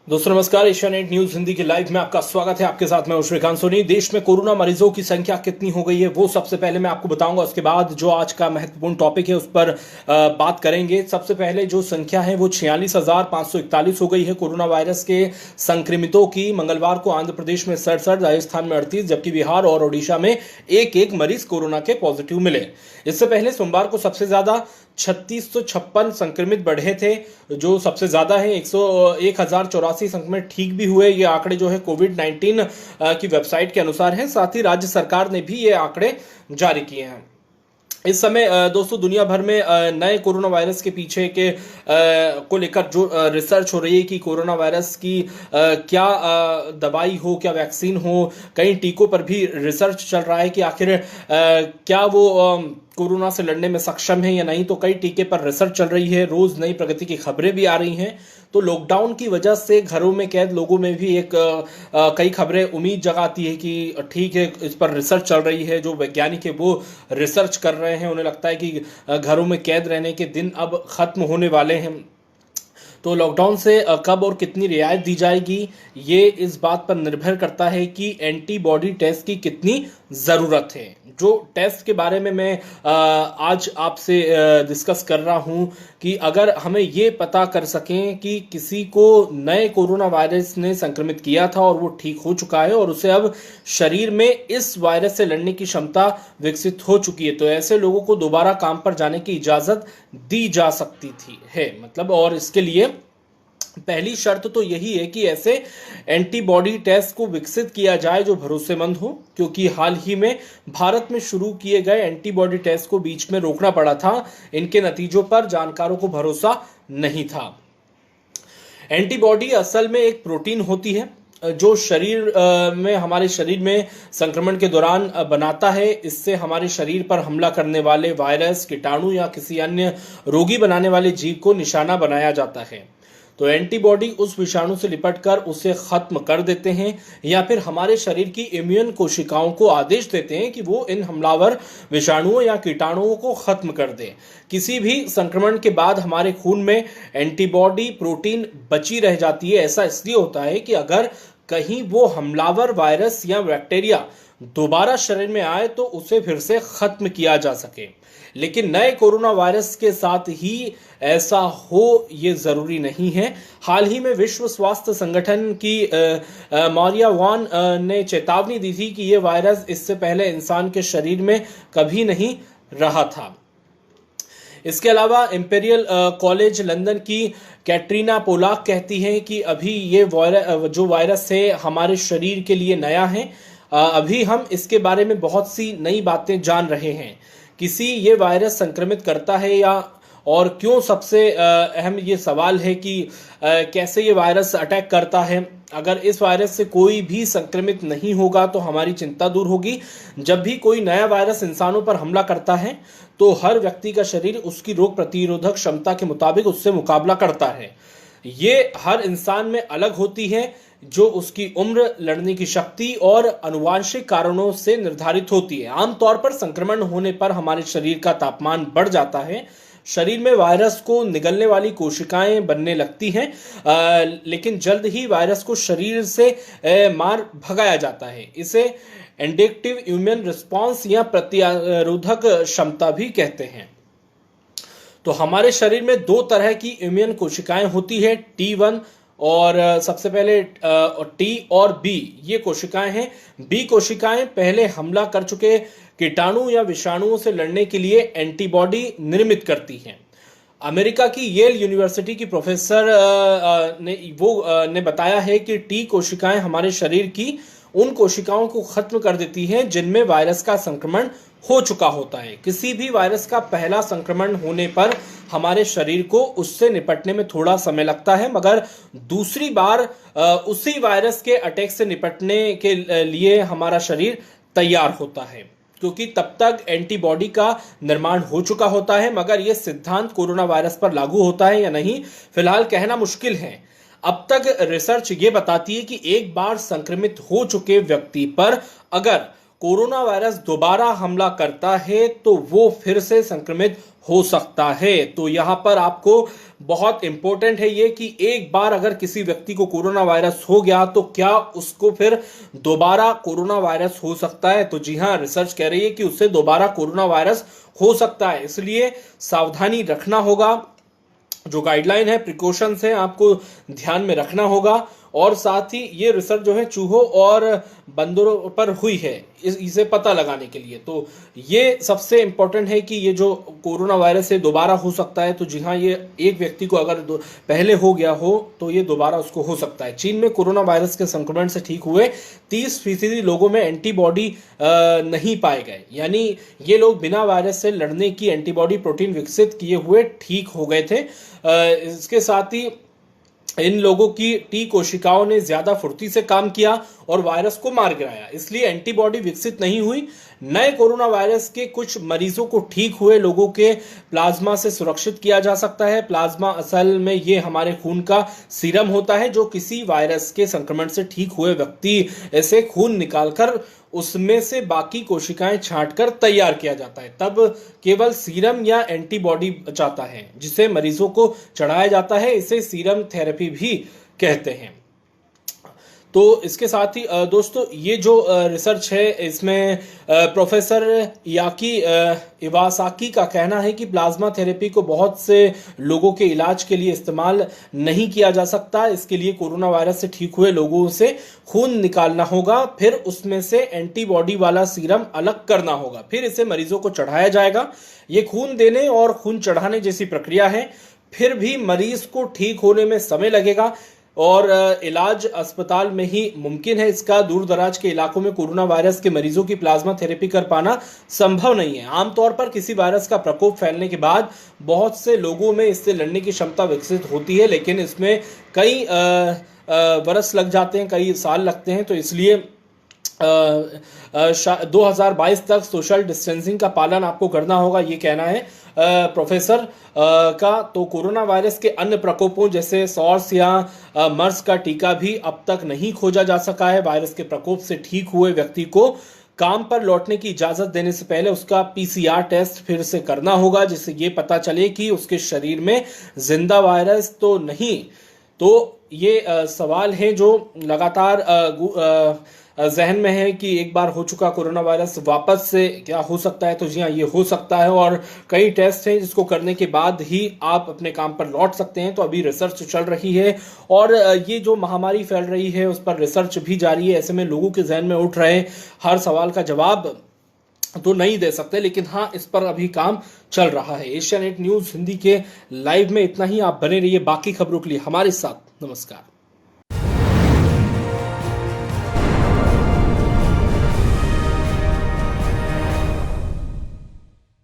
दोस्तों नमस्कार। Asia net news Hindi के लाइव में आपका स्वागत है। आपके साथ मैं श्रीकांत सोनी। देश में कोरोना मरीजों की संख्या कितनी हो गई है वो सबसे पहले मैं आपको बताऊंगा। उसके बाद जो आज का महत्वपूर्ण टॉपिक है उस पर बात करेंगे। सबसे पहले जो संख्या है वो 46,541 हो गई है कोरोना वायरस के संक्रमितों की। मंगलवार को आंध्र प्रदेश में 67, राजस्थान में 38, जबकि बिहार और ओडिशा में एक एक मरीज कोरोना के पॉजिटिव मिले। इससे पहले सोमवार को सबसे ज्यादा 3656 संक्रमित बढ़े थे, जो सबसे ज्यादा है। 1084 संक्रमित ठीक भी हुए। ये आंकड़े जो है कोविड-19 की वेबसाइट के अनुसार हैं। साथ ही राज्य सरकार ने भी ये आंकड़े जारी किए हैं। इस समय दोस्तों दुनिया भर में नए कोरोना वायरस के पीछे के को लेकर जो रिसर्च हो रही है कि कोरोना वायरस की क्या दवाई हो, क्या वैक्सीन हो। कई टीकों पर भी रिसर्च चल रहा है कि आखिर क्या वो कोरोना से लड़ने में सक्षम है या नहीं। तो कई टीके पर रिसर्च चल रही है। रोज नई प्रगति की खबरें भी आ रही हैं। तो लॉकडाउन की वजह से घरों में कैद लोगों में भी एक कई खबरें उम्मीद जगाती है कि ठीक है, इस पर रिसर्च चल रही है। जो वैज्ञानिक है वो रिसर्च कर रहे हैं। उन्हें लगता है कि घरों में कैद रहने के दिन अब खत्म होने वाले हैं। तो लॉकडाउन से कब और कितनी रियायत दी जाएगी, ये इस बात पर निर्भर करता है कि एंटीबॉडी टेस्ट की कितनी ज़रूरत है। जो टेस्ट के बारे में मैं आज आपसे डिस्कस कर रहा हूं कि अगर हमें ये पता कर सकें कि किसी को नए कोरोना वायरस ने संक्रमित किया था और वो ठीक हो चुका है और उसे अब शरीर में इस वायरस से लड़ने की क्षमता विकसित हो चुकी है, तो ऐसे लोगों को दोबारा काम पर जाने की इजाज़त दी जा सकती थी है मतलब। और इसके लिए पहली शर्त तो यही है कि ऐसे एंटीबॉडी टेस्ट को विकसित किया जाए जो भरोसेमंद हो, क्योंकि हाल ही में भारत में शुरू किए गए एंटीबॉडी टेस्ट को बीच में रोकना पड़ा था। इनके नतीजों पर जानकारों को भरोसा नहीं था। एंटीबॉडी असल में एक प्रोटीन होती है जो शरीर में हमारे शरीर में संक्रमण के दौरान बनाता है। इससे हमारे शरीर पर हमला करने वाले वायरस, कीटाणु या किसी अन्य रोगी बनाने वाले जीव को निशाना बनाया जाता है। तो एंटीबॉडी उस विषाणु से निपटकर उसे खत्म कर देते हैं या फिर हमारे शरीर की इम्यून कोशिकाओं को आदेश देते हैं कि वो इन हमलावर विषाणुओं या कीटाणुओं को खत्म कर दें। किसी भी संक्रमण के बाद हमारे खून में एंटीबॉडी प्रोटीन बची रह जाती है। ऐसा इसलिए होता है कि अगर कहीं वो हमलावर वायरस या बैक्टीरिया दोबारा शरीर में आए तो उसे फिर से खत्म किया जा सके। लेकिन नए कोरोना वायरस के साथ ही ऐसा हो ये जरूरी नहीं है। हाल ही में विश्व स्वास्थ्य संगठन की मारिया वान ने चेतावनी दी थी कि ये वायरस इससे पहले इंसान के शरीर में कभी नहीं रहा था। इसके अलावा इंपीरियल कॉलेज लंदन की कैटरीना पोलाक कहती हैं कि अभी ये जो वायरस है हमारे शरीर के लिए नया है। अभी हम इसके बारे में बहुत सी नई बातें जान रहे हैं। किसी ये वायरस संक्रमित करता है या और क्यों, सबसे अहम ये सवाल है कि कैसे ये वायरस अटैक करता है। अगर इस वायरस से कोई भी संक्रमित नहीं होगा तो हमारी चिंता दूर होगी। जब भी कोई नया वायरस इंसानों पर हमला करता है तो हर व्यक्ति का शरीर उसकी रोग प्रतिरोधक क्षमता के मुताबिक उससे मुकाबला करता है। ये हर इंसान में अलग होती है, जो उसकी उम्र, लड़ने की शक्ति और आनुवांशिक कारणों से निर्धारित होती है। आमतौर पर संक्रमण होने पर हमारे शरीर का तापमान बढ़ जाता है। शरीर में वायरस को निगलने वाली कोशिकाएं बनने लगती हैं, लेकिन जल्द ही वायरस को शरीर से मार भगाया जाता है। इसे एडेप्टिव इम्यून रिस्पॉन्स या प्रतिरोधक क्षमता भी कहते हैं। तो हमारे शरीर में दो तरह की इम्यून कोशिकाएं होती है, T1 और सबसे पहले टी और बी ये कोशिकाएं हैं। बी कोशिकाएं पहले हमला कर चुके कीटाणु या विषाणुओं से लड़ने के लिए एंटीबॉडी निर्मित करती हैं। अमेरिका की येल यूनिवर्सिटी की प्रोफेसर ने बताया है कि टी कोशिकाएं हमारे शरीर की उन कोशिकाओं को खत्म कर देती हैं जिनमें वायरस का संक्रमण हो चुका होता है। किसी भी वायरस का पहला संक्रमण होने पर हमारे शरीर को उससे निपटने में थोड़ा समय लगता है, मगर दूसरी बार उसी वायरस के अटैक से निपटने के लिए हमारा शरीर तैयार होता है, क्योंकि तब तक एंटीबॉडी का निर्माण हो चुका होता है। मगर यह सिद्धांत कोरोना वायरस पर लागू होता है या नहीं, फिलहाल कहना मुश्किल है। अब तक रिसर्च ये बताती है कि एक बार संक्रमित हो चुके व्यक्ति पर अगर कोरोना वायरस दोबारा हमला करता है तो वो फिर से संक्रमित हो सकता है। तो यहां पर आपको बहुत इंपॉर्टेंट है ये कि एक बार अगर किसी व्यक्ति को कोरोना वायरस हो गया तो क्या उसको फिर दोबारा कोरोना वायरस हो सकता है। तो जी हां, रिसर्च कह रही है कि उससे दोबारा कोरोना वायरस हो सकता है, इसलिए सावधानी रखना होगा। जो गाइडलाइन है, प्रिकॉशंस है, आपको ध्यान में रखना होगा। और साथ ही ये रिसर्च जो है चूहों और बंदरों पर हुई है इसे पता लगाने के लिए। तो ये सबसे इंपॉर्टेंट है कि ये जो कोरोना वायरस है दोबारा हो सकता है। तो जी हाँ, ये एक व्यक्ति को अगर पहले हो गया हो तो ये दोबारा उसको हो सकता है। चीन में कोरोना वायरस के संक्रमण से ठीक हुए 30% लोगों में एंटीबॉडी नहीं पाए गए, यानी ये लोग बिना वायरस से लड़ने की एंटीबॉडी प्रोटीन विकसित किए हुए ठीक हो गए थे। इसके साथ ही इन लोगों की टी कोशिकाओं ने ज्यादा फुर्ती से काम किया और वायरस को मार गिराया, इसलिए एंटीबॉडी विकसित नहीं हुई। नए कोरोना वायरस के कुछ मरीजों को ठीक हुए लोगों के प्लाज्मा से सुरक्षित किया जा सकता है। प्लाज्मा असल में ये हमारे खून का सीरम होता है जो किसी वायरस के संक्रमण से ठीक हुए व्यक्ति से खून निकालकर उसमें से बाकी कोशिकाएं छांटकर तैयार किया जाता है। तब केवल सीरम या एंटीबॉडी बचाता है जिसे मरीजों को चढ़ाया जाता है। इसे सीरम थेरेपी भी कहते हैं। तो इसके साथ ही दोस्तों ये जो रिसर्च है इसमें प्रोफेसर याकी इवासाकी का कहना है कि प्लाज्मा थेरेपी को बहुत से लोगों के इलाज के लिए इस्तेमाल नहीं किया जा सकता। इसके लिए कोरोना वायरस से ठीक हुए लोगों से खून निकालना होगा, फिर उसमें से एंटीबॉडी वाला सीरम अलग करना होगा, फिर इसे मरीजों को चढ़ाया जाएगा। ये खून देने और खून चढ़ाने जैसी प्रक्रिया है, फिर भी मरीज को ठीक होने में समय लगेगा और इलाज अस्पताल में ही मुमकिन है। इसका दूर दराज के इलाकों में कोरोना वायरस के मरीजों की प्लाज्मा थेरेपी कर पाना संभव नहीं है। आमतौर पर किसी वायरस का प्रकोप फैलने के बाद बहुत से लोगों में इससे लड़ने की क्षमता विकसित होती है, लेकिन इसमें कई बरस लग जाते हैं, कई साल लगते हैं। तो इसलिए 2022 तक सोशल डिस्टेंसिंग का पालन आपको करना होगा, ये कहना है प्रोफेसर का। तो कोरोना वायरस के अन्य प्रकोपों जैसे सॉर्स या मर्स का टीका भी अब तक नहीं खोजा जा सका है। वायरस के प्रकोप से ठीक हुए व्यक्ति को काम पर लौटने की इजाजत देने से पहले उसका पीसीआर टेस्ट फिर से करना होगा, जिससे ये पता चले कि उसके शरीर में जिंदा वायरस तो नहीं। तो ये सवाल है जो लगातार जहन में है कि एक बार हो चुका कोरोना वायरस वापस से क्या हो सकता है। तो जी हाँ, ये हो सकता है और कई टेस्ट हैं जिसको करने के बाद ही आप अपने काम पर लौट सकते हैं। तो अभी रिसर्च चल रही है और ये जो महामारी फैल रही है उस पर रिसर्च भी जारी है। ऐसे में लोगों के जहन में उठ रहे हर सवाल का जवाब तो नहीं दे सकते, लेकिन हाँ, इस पर अभी काम चल रहा है। एशिया नेट न्यूज हिंदी के लाइव में इतना ही। आप बने रहिए बाकी खबरों के लिए हमारे साथ। नमस्कार।